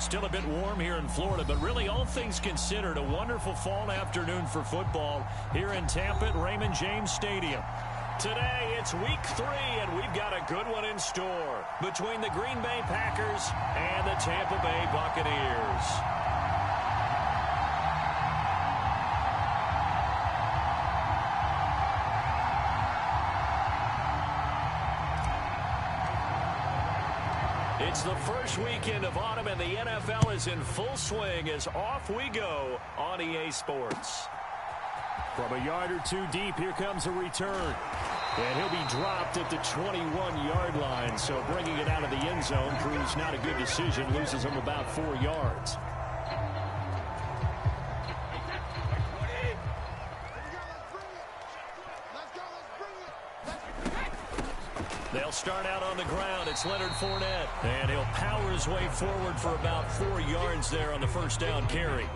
Still a bit warm here in Florida, but really all things considered, a wonderful fall afternoon for football here in Tampa at Raymond James Stadium. Today, it's week 3, and we've got a good one in store between the Green Bay Packers and the Tampa Bay Buccaneers. It's the first weekend of autumn, and the NFL is in full swing as off we go on EA Sports. From a yard or two deep, here comes a return. And he'll be dropped at the 21-yard line, so bringing it out of the end zone proves not a good decision, loses him about 4 yards. They'll start out on the ground. It's Leonard Fournette. And he'll power his way forward for about 4 yards there on the first down carry.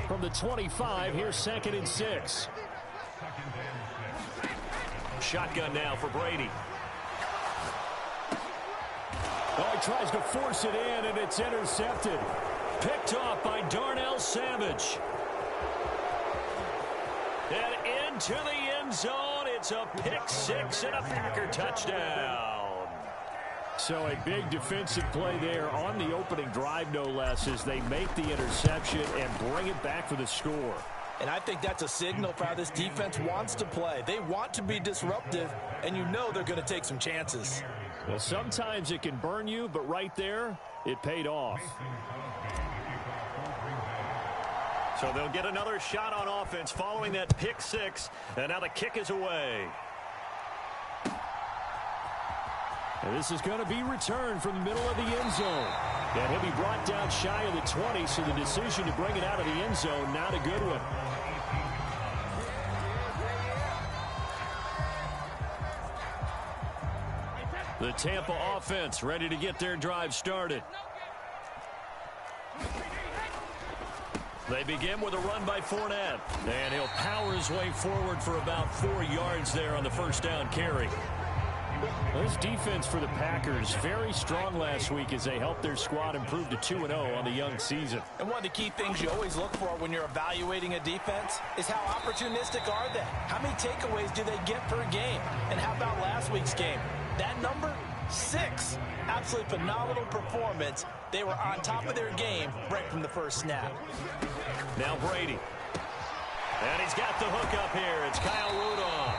From the 25, here's 2nd and 6. Shotgun now for Brady. Oh, he tries to force it in, and it's intercepted. Picked off by Darnell Savage. And into the end zone. It's a pick 6 and a Packer touchdown. So a big defensive play there on the opening drive, no less, as they make the interception and bring it back for the score. And I think that's a signal for how this defense wants to play. They want to be disruptive, and you know they're going to take some chances. Well, sometimes it can burn you, but right there, it paid off. So they'll get another shot on offense following that pick 6, and now the kick is away. And this is going to be returned from the middle of the end zone. And he'll be brought down shy of the 20, so the decision to bring it out of the end zone, not a good one. The Tampa offense ready to get their drive started. They begin with a run by Fournette. And he'll power his way forward for about 4 yards there on the first down carry. This defense for the Packers, very strong last week as they helped their squad improve to 2-0 on the young season. And one of the key things you always look for when you're evaluating a defense is how opportunistic are they? How many takeaways do they get per game? And how about last week's game? That number, 6. Absolutely phenomenal performance. They were on top of their game right from the first snap. Now Brady. And he's got the hook up here. It's Kyle Rudolph.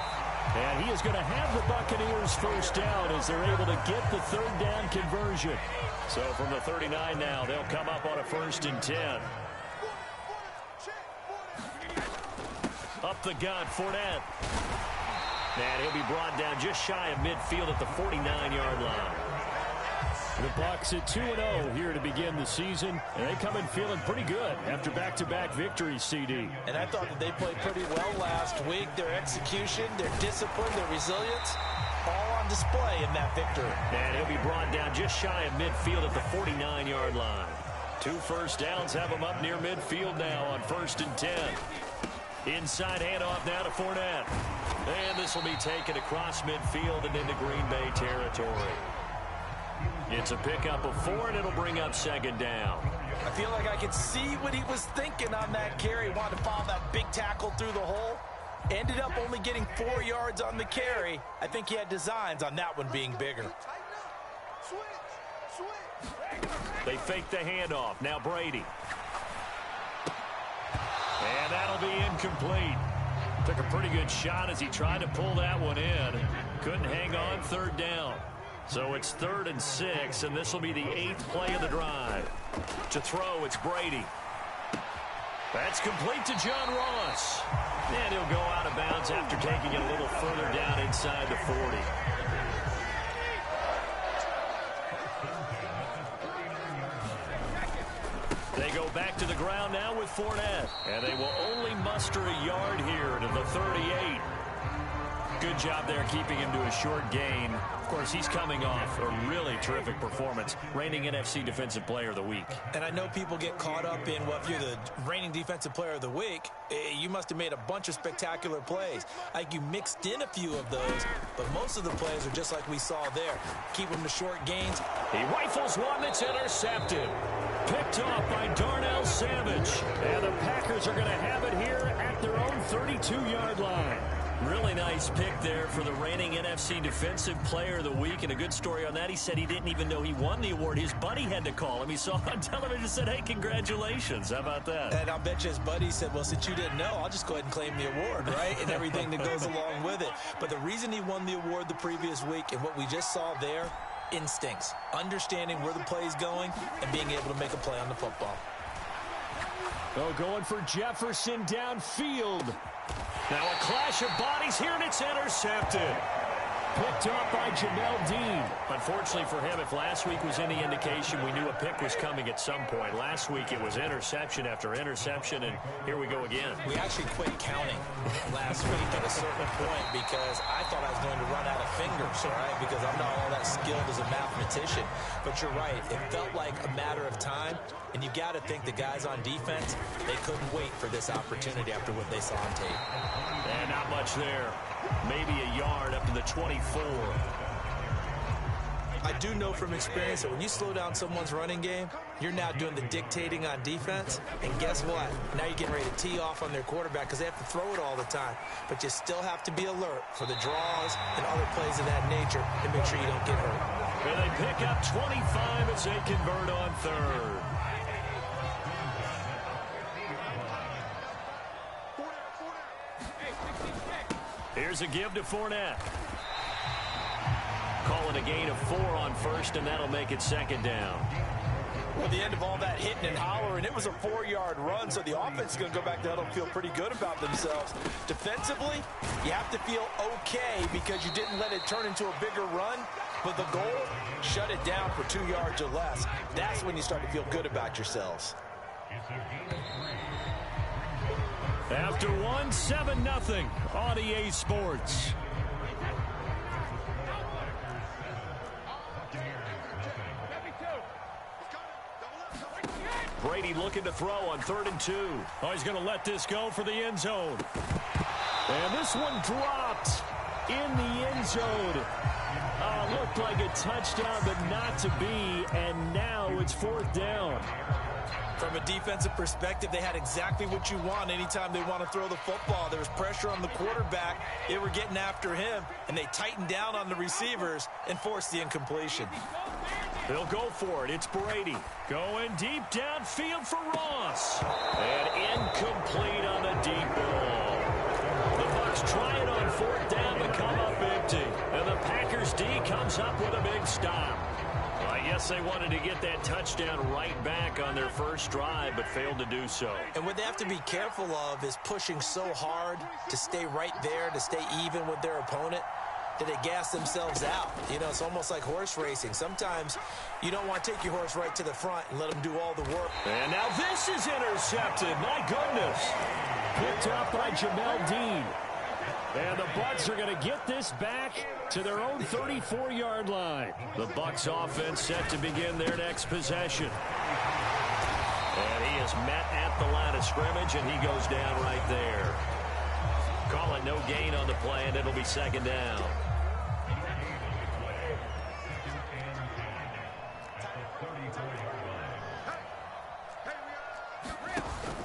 And he is going to have the Buccaneers first down as they're able to get the 3rd down conversion. So from the 39 now, they'll come up on a 1st and 10. Up the gut, Fournette. And he'll be brought down just shy of midfield at the 49-yard line. The Bucs at 2-0 here to begin the season, and they come in feeling pretty good after back-to-back victories, CD. And I thought that they played pretty well last week. Their execution, their discipline, their resilience, all on display in that victory. And he'll be brought down just shy of midfield at the 49-yard line. 2 first downs have him up near midfield now on 1st and 10. Inside handoff now to Fournette. And this will be taken across midfield and into Green Bay territory. It's a pickup of 4, and it'll bring up 2nd down. I feel like I could see what he was thinking on that carry. Wanted to follow that big tackle through the hole. Ended up only getting 4 yards on the carry. I think he had designs on that one being bigger. They fake the handoff. Now Brady. And that'll be incomplete. Took a pretty good shot as he tried to pull that one in. Couldn't hang on, 3rd down. So it's 3rd and 6, and this will be the 8th play of the drive. To throw, it's Brady. That's complete to John Ross. And he'll go out of bounds after taking it a little further down inside the 40. They go back to the ground now with Fournette. And they will only muster a yard here to the 38. good job there keeping him to a short gain. Of course, he's coming off a really terrific performance, reigning NFC Defensive Player of the Week. And I know people get caught up in, well, if you're the reigning Defensive Player of the Week, you must have made a bunch of spectacular plays. Like you mixed in a few of those, but most of the plays are just like we saw there. Keep them to short gains. He rifles one that's intercepted. Picked off by Darnell Savage. And the Packers are going to have it here at their own 32-yard line. Really nice pick there for the reigning NFC Defensive Player of the Week. And a good story on that. He said he didn't even know he won the award. His buddy had to call him. He saw on television and said, hey, congratulations. How about that? And I'll bet you his buddy said, well, since you didn't know, I'll just go ahead and claim the award, right? And everything that goes along with it. But the reason he won the award the previous week and what we just saw there, instincts, understanding where the play is going and being able to make a play on the football. Oh, going for Jefferson downfield. Now a clash of bodies here, and it's intercepted. Picked up by Jamel Dean. Unfortunately for him, if last week was any indication, we knew a pick was coming at some point. Last week it was interception after interception, and here we go again. We actually quit counting last week at a certain point because I thought I was going to run out of fingers, right? Because I'm not all that skilled as a mathematician. But you're right. It felt like a matter of time, and you got to think the guys on defense, they couldn't wait for this opportunity after what they saw on tape. And not much there. Maybe a yard up to the 24. I do know from experience that when you slow down someone's running game, you're now doing the dictating on defense. And guess what? Now you're getting ready to tee off on their quarterback because they have to throw it all the time. But you still have to be alert for the draws and other plays of that nature to make sure you don't get hurt. And they pick up 25 as they convert on third. Here's a give to Fournette. Call it a gain of 4 on first, and that'll make it second down. Well, the end of all that hitting and hollering, it was a 4-yard run, so the offense is going to go back to huddle and feel pretty good about themselves. Defensively, you have to feel okay because you didn't let it turn into a bigger run, but the goal, shut it down for 2 yards or less. That's when you start to feel good about yourselves. After 1, 7-0 on EA Sports. Brady looking to throw on 3rd and 2. Oh, he's going to let this go for the end zone. And this one dropped in the end zone. Looked like a touchdown, but not to be. And now it's 4th down. From a defensive perspective, they had exactly what you want anytime they want to throw the football. There was pressure on the quarterback. They were getting after him, and they tightened down on the receivers and forced the incompletion. They'll go for it. It's Brady going deep downfield for Ross. And incomplete on the deep ball. The Bucs try it on 4th down to come up empty. And the Packers D comes up with a big stop. I guess they wanted to get that touchdown right back on their first drive, but failed to do so. And what they have to be careful of is pushing so hard to stay right there, to stay even with their opponent, that they gas themselves out. You know, it's almost like horse racing. Sometimes you don't want to take your horse right to the front and let them do all the work. And now this is intercepted. My goodness. Picked up by Jamel Dean. And the Bucs are going to get this back to their own 34-yard line. The Bucs offense set to begin their next possession. And he is met at the line of scrimmage, and he goes down right there. Call it no gain on the play, and it'll be second down.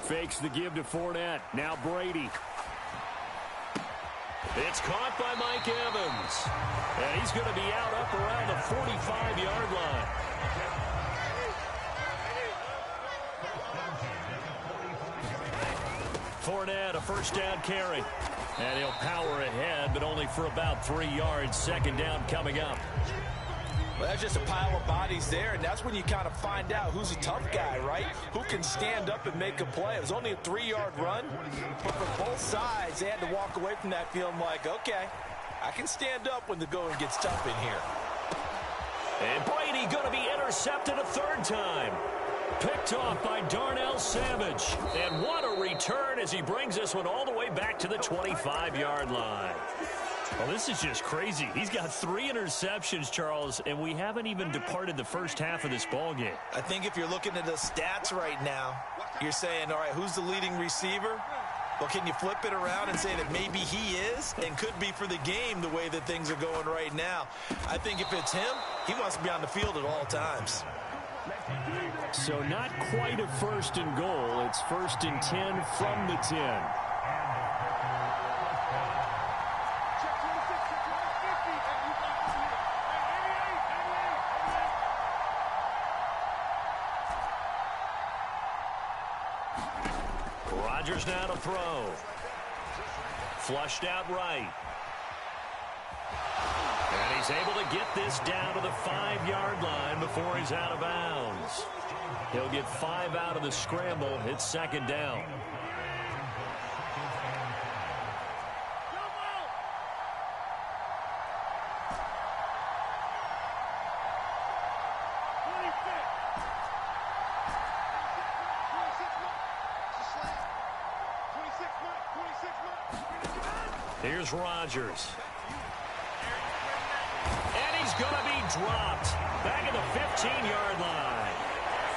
Fakes the give to Fournette. Now Brady. It's caught by Mike Evans. And he's going to be out up around the 45-yard line. Fournette, a first down carry. And he'll power ahead, but only for about 3 yards. Second down coming up. Well, that's just a pile of bodies there, and that's when you kind of find out who's a tough guy, right? Who can stand up and make a play. It was only a 3-yard run, but for both sides, they had to walk away from that feeling like, okay, I can stand up when the going gets tough in here. And Brady going to be intercepted a 3rd time. Picked off by Darnell Savage. And what a return as he brings this one all the way back to the 25-yard line. Well, this is just crazy. He's got 3 interceptions, Charles, and we haven't even departed the first half of this ball game. I think if you're looking at the stats right now, you're saying, all right, who's the leading receiver? Well, can you flip it around and say that maybe he is and could be for the game the way that things are going right now? I think if it's him, he wants to be on the field at all times. So not quite a 1st and goal. It's 1st and 10 from the 10. Rodgers now to throw. Flushed out right. And he's able to get this down to the 5-yard line before he's out of bounds. He'll get 5 out of the scramble. It's 2nd down. Here's Rodgers. And he's going to be dropped. Back at the 15-yard line.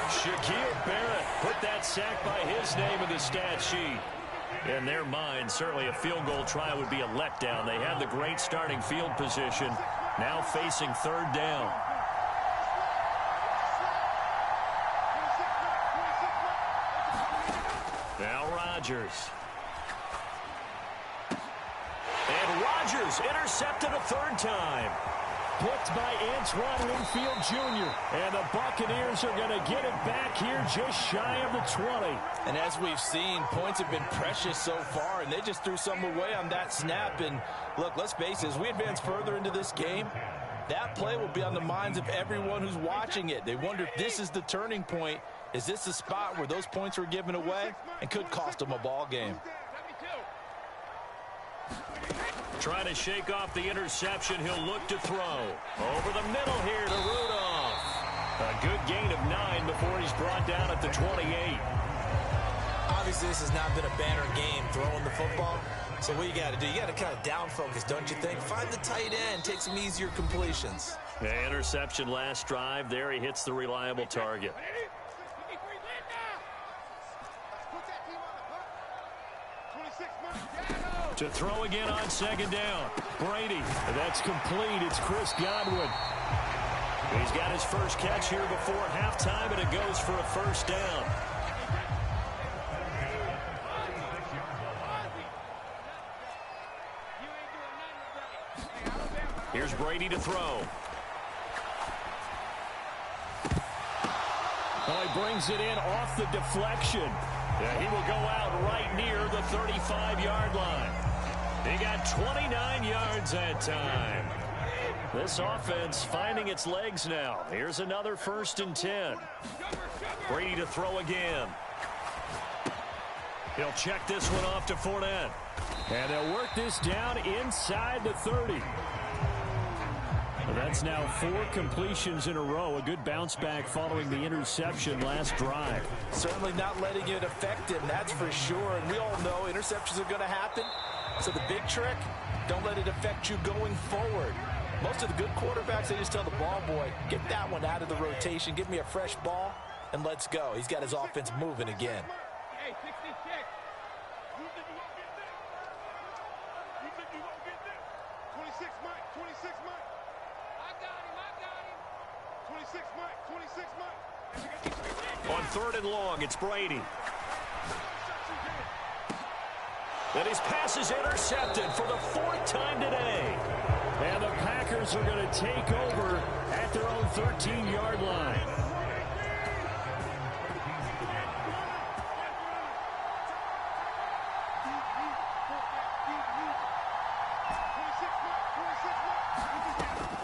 Shaquille Barrett put that sack by his name in the stat sheet. In their mind, certainly a field goal try would be a letdown. They had the great starting field position. Now facing 3rd down. Now Rodgers. And Rodgers intercepted a 3rd time. Picked by Antoine Winfield Jr. And the Buccaneers are going to get it back here just shy of the 20. And as we've seen, points have been precious so far, and they just threw some away on that snap. And look, let's face it, as we advance further into this game, that play will be on the minds of everyone who's watching it. They wonder if this is the turning point. Is this the spot where those points were given away and could cost them a ball game? Trying to shake off the interception. He'll look to throw. Over the middle here to Rudolph. A good gain of 9 before he's brought down at the 28. Obviously, this has not been a banner game throwing the football. So what you got to do, you got to kind of down focus, don't you think? Find the tight end, take some easier completions. Yeah, interception last drive. There he hits the reliable target. To throw again on 2nd down. Brady. That's complete. It's Chris Godwin. He's got his first catch here before halftime, and it goes for a 1st down. Here's Brady to throw. Oh, he brings it in off the deflection. Yeah, he will go out right near the 35-yard line. He got 29 yards that time. This offense finding its legs now. Here's another 1st and 10. Brady to throw again. He'll check this one off to Fournette. And they'll work this down inside the 30. That's now 4 completions in a row. A good bounce back following the interception last drive. Certainly not letting it affect him, that's for sure. And we all know interceptions are going to happen. So the big trick, don't let it affect you going forward. Most of the good quarterbacks, they just tell the ball boy, get that one out of the rotation, give me a fresh ball, and let's go. He's got his offense moving again. On 3rd and long, it's Brady. And his pass is intercepted for the 4th time today. And the Packers are going to take over at their own 13-yard line.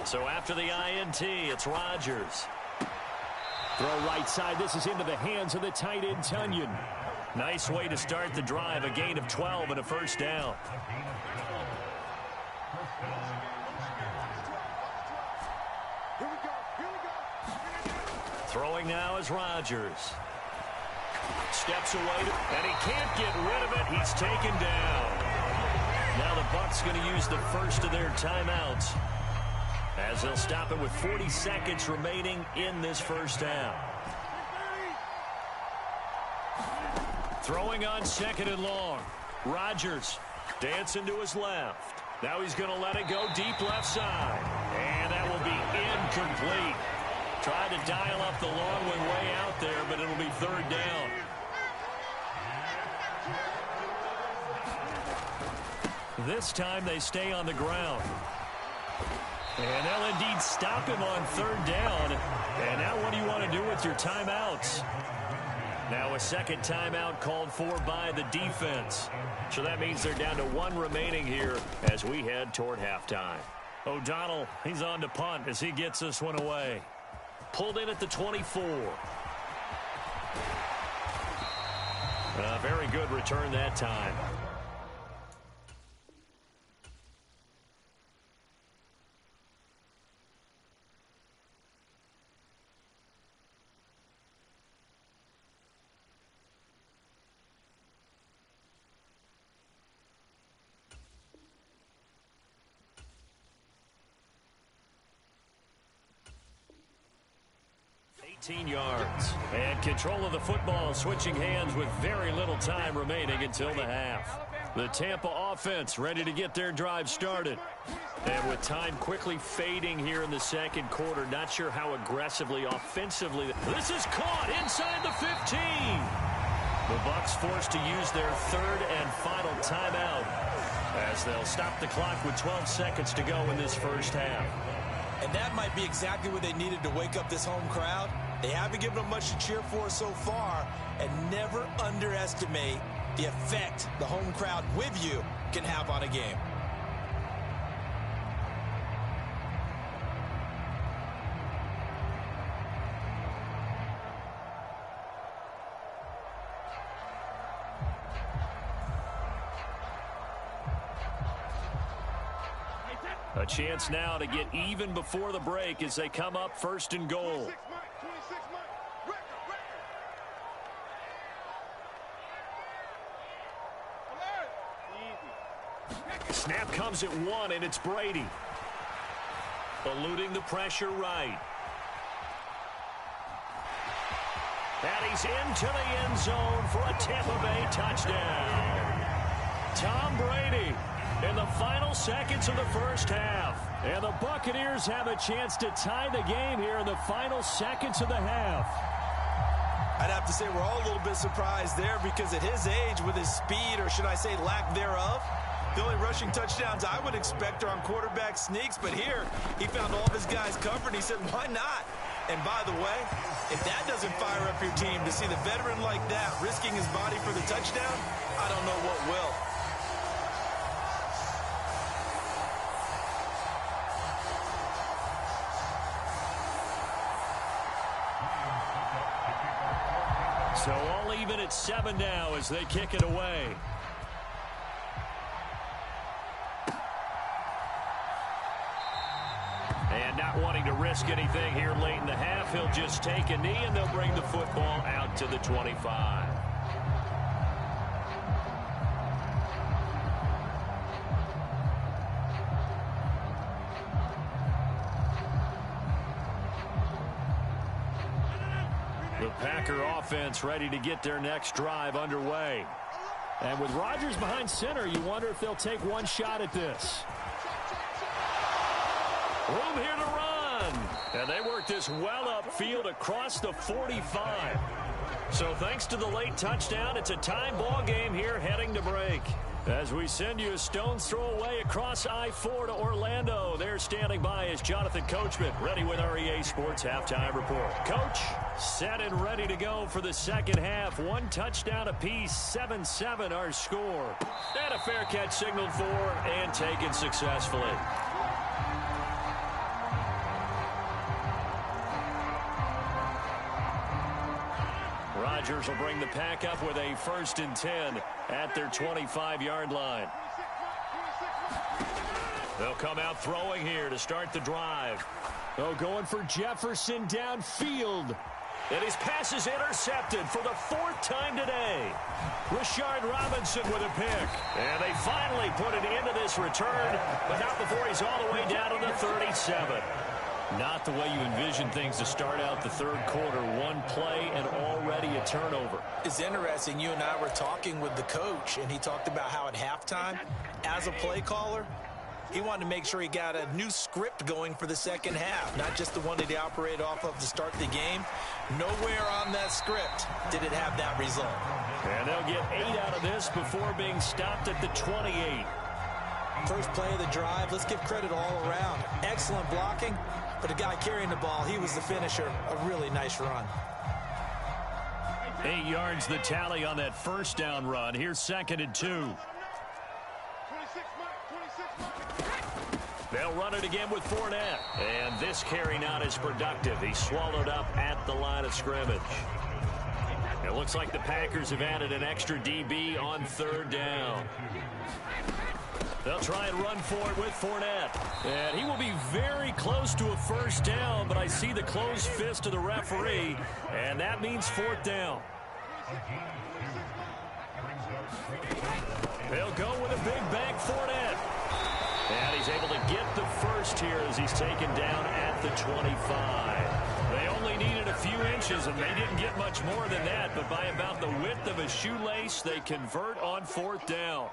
So after the INT, it's Rodgers. Throw right side. This is into the hands of the tight end, Tonyan. Nice way to start the drive. A gain of 12 and a 1st down. Throwing now is Rodgers. Steps away, and he can't get rid of it. He's taken down. Now the Bucs going to use the first of their timeouts, as they'll stop it with 40 seconds remaining in this first half. Throwing on second and long. Rodgers dancing to his left. Now he's going to let it go deep left side. And that will be incomplete. Tried to dial up the long one way out there, but it'll be third down. This time they stay on the ground. And they'll indeed stop him on third down. And now what do you want to do with your timeouts? Now a second timeout called for by the defense. So that means they're down to one remaining here as we head toward halftime. O'Donnell, he's on to punt as he gets this one away. Pulled in at the 24. A very good return that time. Yards and control of the football, switching hands with very little time remaining until the half. The Tampa offense ready to get their drive started, and with time quickly fading here in the second quarter, not sure how aggressively offensively. This is caught inside the 15. The Bucs forced to use their third and final timeout as they'll stop the clock with 12 seconds to go in this first half. And that might be exactly what they needed to wake up this home crowd. They haven't given them much to cheer for so far, and never underestimate the effect the home crowd with you can have on a game. A chance now to get even before the break as they come up first and goal. Snap comes at one, and it's Brady. Eluding the pressure right. And he's into the end zone for a Tampa Bay touchdown. Tom Brady in the final seconds of the first half. And the Buccaneers have a chance to tie the game here in the final seconds of the half. I'd have to say we're all a little bit surprised there because at his age, with his speed, or should I say lack thereof, the only rushing touchdowns I would expect are on quarterback sneaks. But here, he found all of his guys covered. He said, why not? And by the way, if that doesn't fire up your team to see the veteran like that risking his body for the touchdown, I don't know what will. So all even at 7 now as they kick it away. And not wanting to risk anything here late in the half, he'll just take a knee and they'll bring the football out to the 25. The Packer offense ready to get their next drive underway. And with Rodgers behind center, you wonder if they'll take one shot at this. Room here to run. And they work this well upfield across the 45. So thanks to the late touchdown, it's a tie ball game here heading to break. As we send you a stone's throw away across I-4 to Orlando. There standing by is Jonathan Coachman, ready with our EA Sports Halftime Report. Coach, set and ready to go for the second half. One touchdown apiece, 7-7 our score. And a fair catch signaled for and taken successfully. Rodgers will bring the pack up with a 1st and 10 at their 25-yard line. They'll come out throwing here to start the drive. Oh, going for Jefferson downfield. And his pass is intercepted for the 4th time today. Rashard Robinson with a pick. And they finally put an end to this return, but not before he's all the way down to the 37. Not the way you envision things to start out the third quarter. One play and already a turnover. It's interesting. You and I were talking with the coach, and he talked about how at halftime, as a play caller, he wanted to make sure he got a new script going for the second half, not just the one that he operated off of to start the game. Nowhere on that script did it have that result. And they'll get 8 out of this before being stopped at the 28. First play of the drive, let's give credit all around. Excellent blocking, but the guy carrying the ball, he was the finisher. A really nice run. 8 yards the tally on that first down run. Here's 2nd and 2. They'll run it again with Fournette. And this carry not as productive. He's swallowed up at the line of scrimmage. It looks like the Packers have added an extra DB on 3rd down. They'll try and run for it with Fournette. And he will be very close to a first down, but I see the closed fist of the referee, and that means 4th down. They'll go with a big bank Fournette. And he's able to get the first here as he's taken down at the 25. They only needed a few inches, and they didn't get much more than that, but by about the width of a shoelace, they convert on 4th down.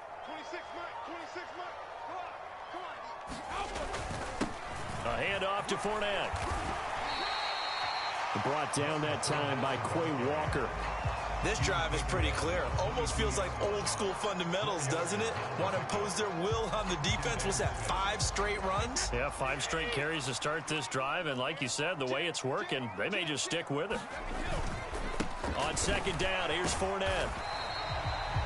A handoff to Fournette. Brought down that time by Quay Walker. This drive is pretty clear. Almost feels like old school fundamentals, doesn't it? Want to impose their will on the defense. Was that 5 straight runs? Yeah, 5 straight carries to start this drive. And like you said, the way it's working, they may just stick with it. On 2nd down, here's Fournette.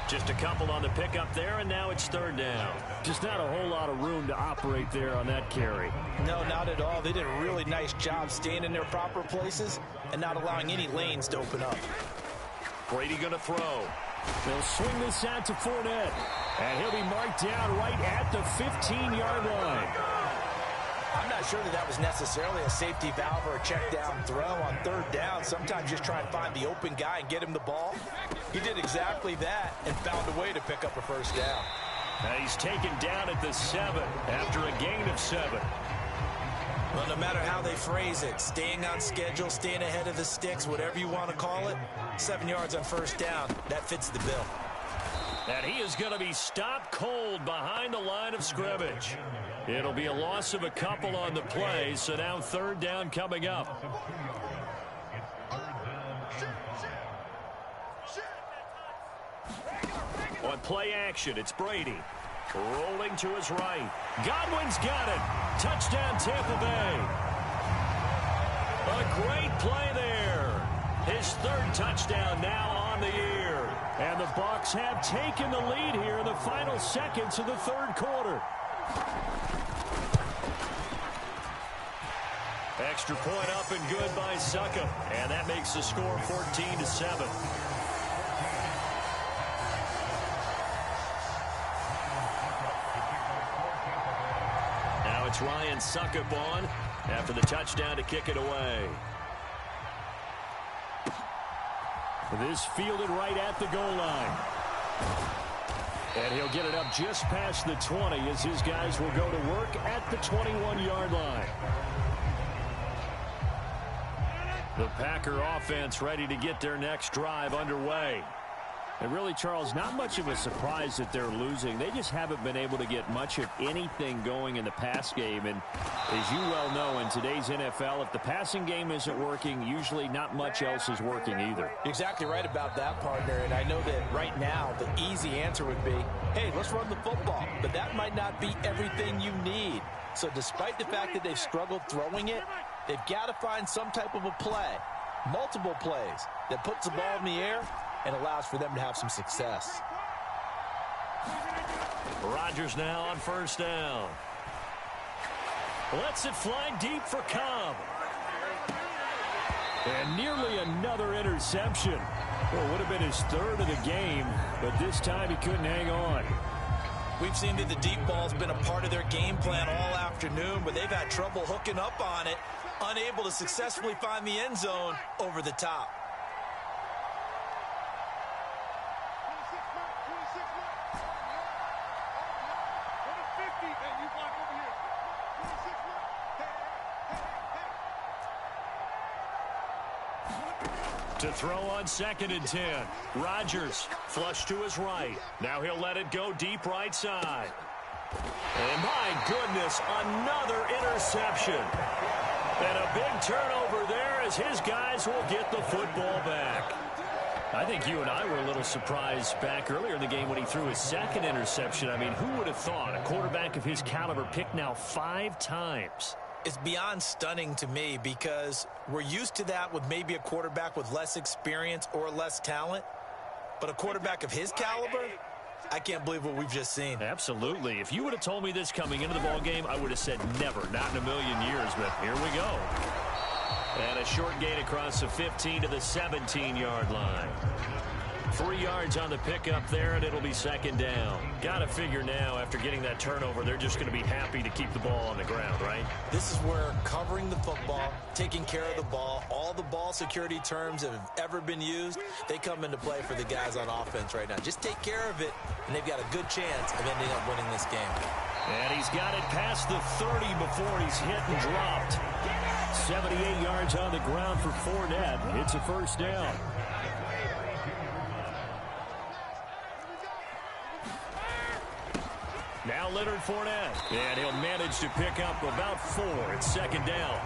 Just a couple on the pickup there, and now it's 3rd down. Just not a whole lot of room to operate there on that carry. No, not at all. They did a really nice job staying in their proper places and not allowing any lanes to open up. Brady going to throw. They'll swing this out to Fournette. And he'll be marked down right at the 15-yard line. I'm not sure that was necessarily a safety valve or a check down throw on 3rd down. Sometimes just try and find the open guy and get him the ball. He did exactly that and found a way to pick up a first down. Now he's taken down at the 7 after a gain of 7. Well, no matter how they phrase it, staying on schedule, staying ahead of the sticks, whatever you want to call it, 7 yards on first down, that fits the bill. And he is going to be stopped cold behind the line of scrimmage. It'll be a loss of a couple on the play, so now 3rd down coming up. On play action, it's Brady. Rolling to his right. Godwin's got it. Touchdown, Tampa Bay. A great play there. His 3rd touchdown now on the year. And the Bucs have taken the lead here in the final seconds of the 3rd quarter. Extra point up and good by Succop. And that makes the score 14-7. Now it's Ryan Succop on after the touchdown to kick it away. This fielded right at the goal line. And he'll get it up just past the 20 as his guys will go to work at the 21-yard line. The Packer offense ready to get their next drive underway. And really, Charles, not much of a surprise that they're losing. They just haven't been able to get much of anything going in the pass game. And as you well know, in today's NFL, if the passing game isn't working, usually not much else is working either. You're exactly right about that, partner. And I know that right now the easy answer would be, hey, let's run the football. But that might not be everything you need. So despite the fact that they've struggled throwing it, they've got to find some type of a play, multiple plays, that puts the ball in the air and allows for them to have some success. Rodgers now on first down. Lets it fly deep for Cobb. And nearly another interception. Well, it would have been his 3rd of the game, but this time he couldn't hang on. We've seen that the deep ball's been a part of their game plan all afternoon, but they've had trouble hooking up on it, unable to successfully find the end zone over the top. To throw on 2nd and 10. Rodgers flush to his right. Now he'll let it go deep right side. And my goodness, another interception. And a big turnover there as his guys will get the football back. I think you and I were a little surprised back earlier in the game when he threw his 2nd interception. I mean, who would have thought a quarterback of his caliber picked now 5 times? It's beyond stunning to me because we're used to that with maybe a quarterback with less experience or less talent. But a quarterback of his caliber, I can't believe what we've just seen. Absolutely. If you would have told me this coming into the ball game, I would have said never, not in a million years. But here we go. And a short gain across the 15 to the 17-yard line. 3 yards on the pickup there, and it'll be 2nd down. Got to figure now, after getting that turnover, they're just going to be happy to keep the ball on the ground, right? This is where covering the football, taking care of the ball, all the ball security terms that have ever been used, they come into play for the guys on offense right now. Just take care of it, and they've got a good chance of ending up winning this game. And he's got it past the 30 before he's hit and dropped. 78 yards on the ground for Fournette. It's a 1st down. Now Leonard Fournette, and he'll manage to pick up about 4. It's 2nd down.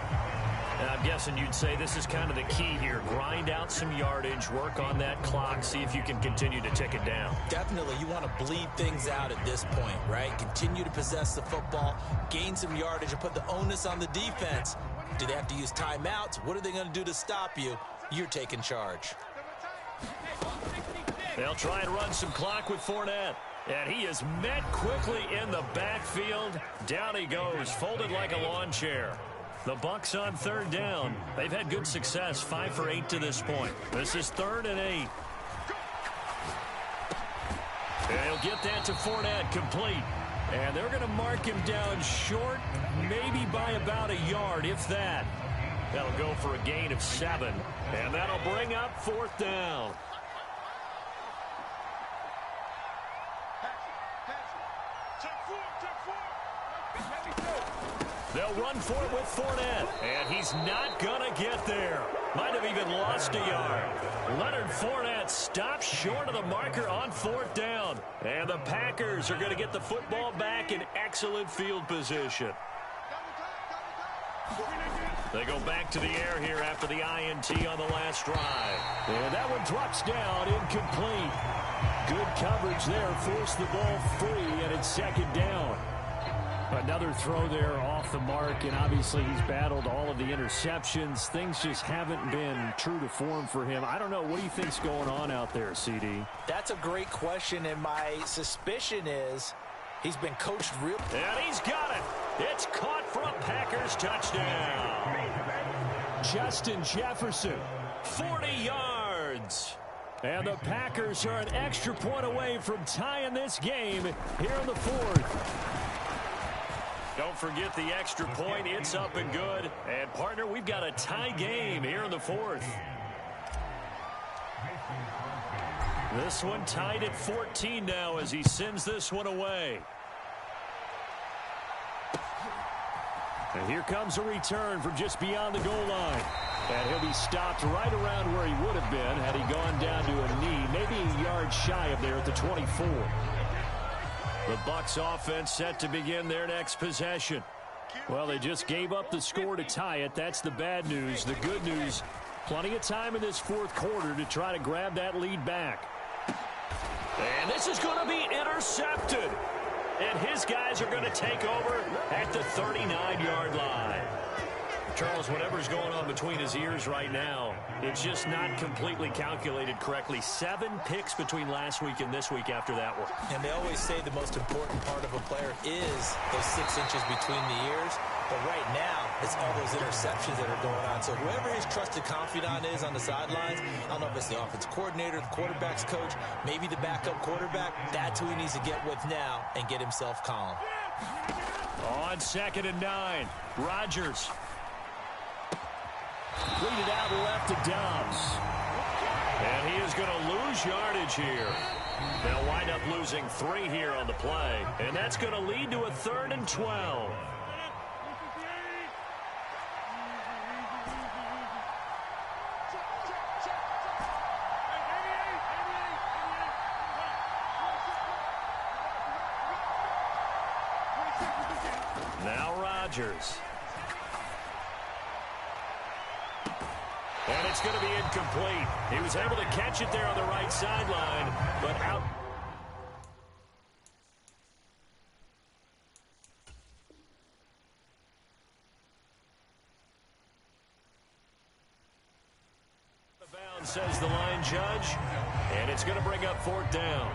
And I'm guessing you'd say this is kind of the key here. Grind out some yardage, work on that clock, see if you can continue to tick it down. Definitely, you want to bleed things out at this point, right? Continue to possess the football, gain some yardage, and put the onus on the defense. Do they have to use timeouts? What are they going to do to stop you? You're taking charge. They'll try and run some clock with Fournette. And he is met quickly in the backfield. Down he goes, folded like a lawn chair. The Bucs on 3rd down. They've had good success, 5 for 8 to this point. This is 3rd and 8. And he'll get that to Fournette, complete. And they're going to mark him down short, maybe by about a yard, if that. That'll go for a gain of 7. And that'll bring up 4th down. They'll run for it with Fournette, and he's not going to get there. Might have even lost a yard. Leonard Fournette stops short of the marker on 4th down, and the Packers are going to get the football back in excellent field position. They go back to the air here after the INT on the last drive. And that one drops down, incomplete. Good coverage there, forced the ball free, and it's 2nd down. Another throw there off the mark, and obviously he's battled all of the interceptions. Things just haven't been true to form for him. I don't know. What do you think's going on out there, CD? That's a great question, and my suspicion is he's been coached real. And he's got it. It's caught for a Packers touchdown. Justin Jefferson, 40 yards. And the Packers are an extra point away from tying this game here in the 4th. Don't forget the extra point. It's up and good. And, partner, we've got a tie game here in the 4th. This one tied at 14 now as he sends this one away. And here comes a return from just beyond the goal line. And he'll be stopped right around where he would have been had he gone down to a knee, maybe a yard shy of there at the 24. The Bucs offense set to begin their next possession. Well, they just gave up the score to tie it. That's the bad news. The good news, plenty of time in this 4th quarter to try to grab that lead back. And this is going to be intercepted. And his guys are going to take over at the 39-yard line. Charles, whatever's going on between his ears right now, it's just not completely calculated correctly. 7 picks between last week and this week after that one. And they always say the most important part of a player is those 6 inches between the ears. But right now, it's all those interceptions that are going on. So whoever his trusted confidant is on the sidelines, I don't know if it's the offense coordinator, the quarterback's coach, maybe the backup quarterback, that's who he needs to get with now and get himself calm. On 2nd and 9, Rodgers. Lead it out left to Dobbs. And he is going to lose yardage here. They'll wind up losing 3 here on the play. And that's going to lead to a 3rd and 12. Now Rodgers. And it's going to be incomplete. He was able to catch it there on the right sideline, but out. The bound, says the line judge, and it's going to bring up 4th down.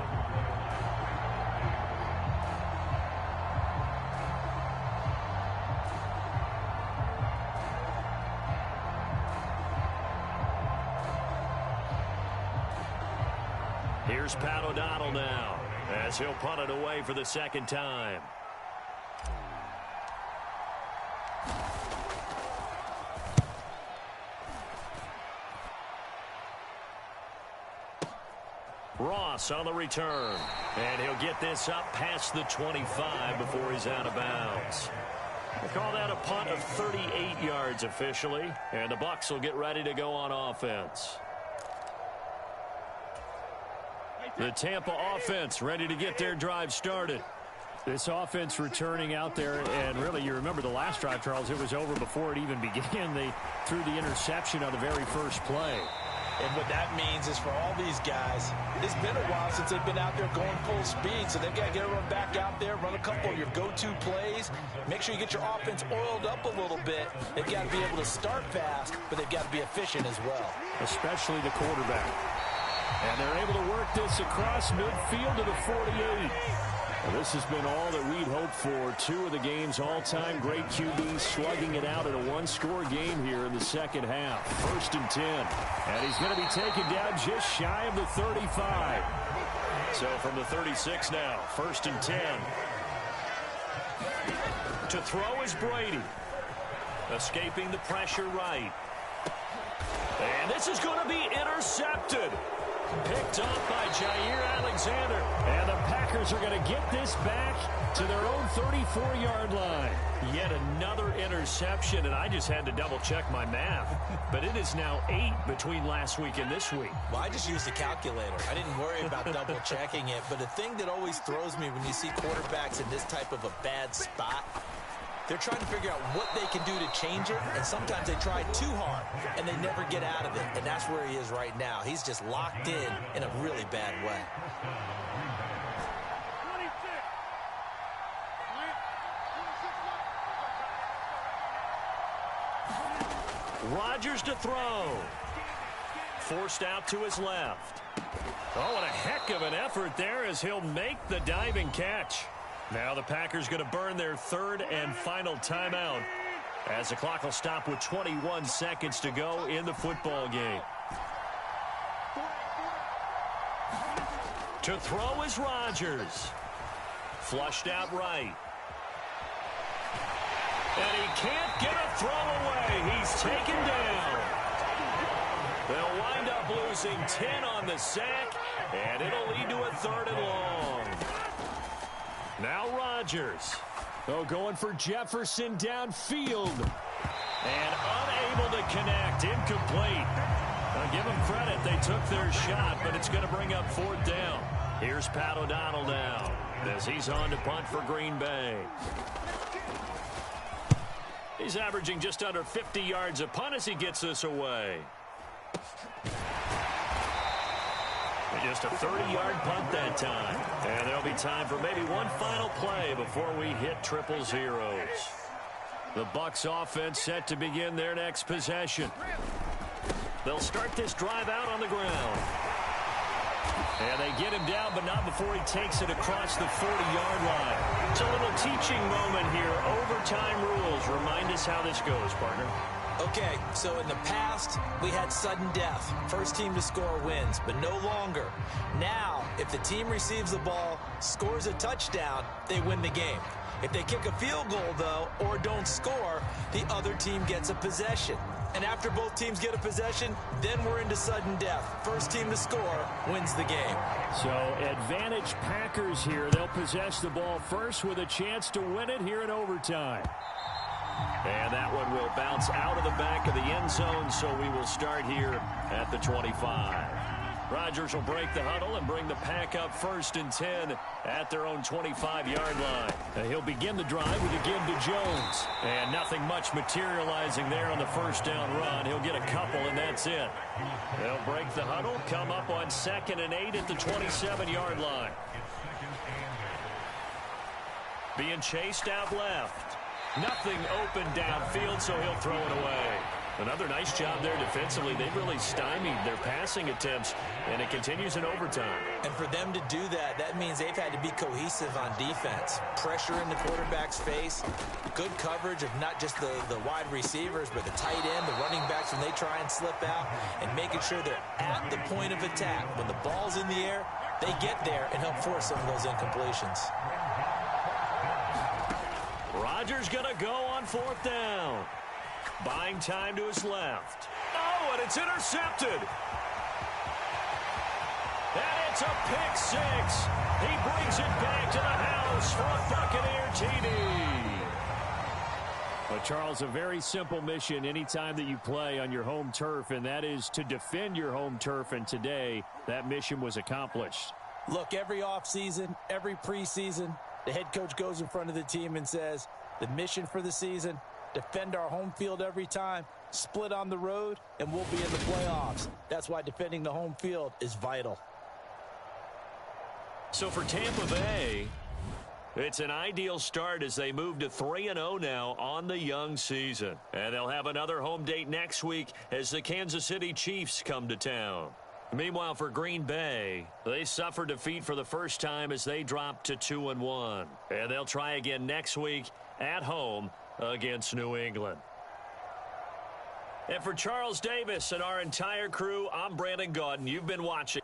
Here's Pat O'Donnell now, as he'll punt it away for the 2nd time. Ross on the return, and he'll get this up past the 25 before he's out of bounds. We'll call that a punt of 38 yards officially, and the Bucs will get ready to go on offense. The Tampa offense ready to get their drive started. This offense returning out there, and really, you remember the last drive, Charles, it was over before it even began. They threw the interception on the very first play. And what that means is for all these guys, it's been a while since they've been out there going full speed, so they've got to get everyone back out there, run a couple of your go-to plays, make sure you get your offense oiled up a little bit. They've got to be able to start fast, but they've got to be efficient as well. Especially the quarterback. And they're able to work this across midfield to the 48. Well, this has been all that we'd hoped for. 2 of the game's all-time great QBs slugging it out in a one-score game here in the second half. 1st and 10. And he's going to be taken down just shy of the 35. So from the 36 now, 1st and 10. To throw is Brady. Escaping the pressure right. And this is going to be intercepted. Picked off by Jair Alexander. And the Packers are going to get this back to their own 34-yard line. Yet another interception, and I just had to double-check my math. But it is now 8 between last week and this week. Well, I just used a calculator. I didn't worry about double-checking it. But the thing that always throws me when you see quarterbacks in this type of a bad spot, they're trying to figure out what they can do to change it, and sometimes they try too hard, and they never get out of it, and that's where he is right now. He's just locked in a really bad way. Rodgers to throw. Forced out to his left. Oh, and a heck of an effort there as he'll make the diving catch. Now the Packers going to burn their 3rd and final timeout as the clock will stop with 21 seconds to go in the football game. To throw is Rodgers. Flushed out right. And he can't get a throw away. He's taken down. They'll wind up losing 10 on the sack, and it'll lead to a 3rd and long. Now Rodgers. Oh, going for Jefferson downfield. And unable to connect. Incomplete. Now give them credit. They took their shot, but it's going to bring up 4th down. Here's Pat O'Donnell now as he's on to punt for Green Bay. He's averaging just under 50 yards a punt as he gets this away. Just a 30-yard punt that time. And there'll be time for maybe one final play before we hit triple zeros. The Bucs offense set to begin their next possession. They'll start this drive out on the ground. And they get him down, but not before he takes it across the 40-yard line. It's a little teaching moment here. Overtime rules. Remind us how this goes, partner. Okay, so in the past, we had sudden death. First team to score wins, but no longer. Now, if the team receives the ball, scores a touchdown, they win the game. If they kick a field goal, though, or don't score, the other team gets a possession. And after both teams get a possession, then we're into sudden death. First team to score wins the game. So advantage Packers here. They'll possess the ball first with a chance to win it here in overtime. And that one will bounce out of the back of the end zone, so we will start here at the 25. Rodgers will break the huddle and bring the Pack up 1st and 10 at their own 25-yard line. And he'll begin the drive with a give to Jones. And nothing much materializing there on the first down run. He'll get a couple, and that's it. They'll break the huddle, come up on 2nd and 8 at the 27-yard line. Being chased out left. Nothing open downfield, so he'll throw it away. Another nice job there defensively. They really stymied their passing attempts, and it continues in overtime. And for them to do that, that means they've had to be cohesive on defense. Pressure in the quarterback's face, good coverage of not just the wide receivers, but the tight end, the running backs when they try and slip out, and making sure they're at the point of attack. When the ball's in the air, they get there and help force some of those incompletions. Rodgers going to go on 4th down. Buying time to his left. Oh, and it's intercepted. And it's a pick six. He brings it back to the house for a Buccaneer TD. But, Charles, a very simple mission anytime that you play on your home turf, and that is to defend your home turf. And today, that mission was accomplished. Look, every offseason, every preseason, the head coach goes in front of the team and says, the mission for the season, defend our home field every time, split on the road, and we'll be in the playoffs. That's why defending the home field is vital. So for Tampa Bay, it's an ideal start as they move to 3-0 now on the young season. And they'll have another home date next week as the Kansas City Chiefs come to town. Meanwhile, for Green Bay, they suffered defeat for the first time as they dropped to 2-1. And they'll try again next week at home against New England. And for Charles Davis and our entire crew, I'm Brandon Gaudin. You've been watching